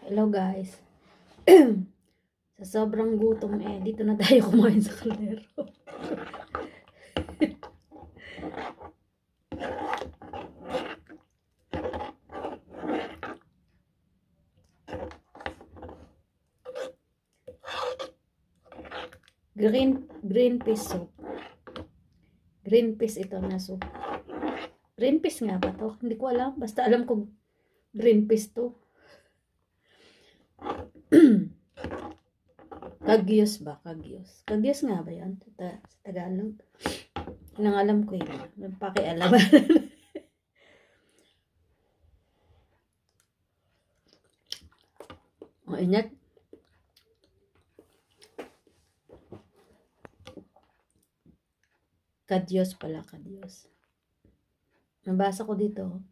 Hello guys. Sa sobrang gutom dito na tayo kumain sa kaldero. Green peas soup. Green peas ito na soup. Green peas nga ba to? Hindi ko alam. Basta alam ko green peas to. Kagyos ba? Kagyos. Kagyos nga ba yan? Sa Tagalog. Nang alam ko yun. Pakialam. O, ingat. Kadyos pala, kadyos. Nabasa ko dito.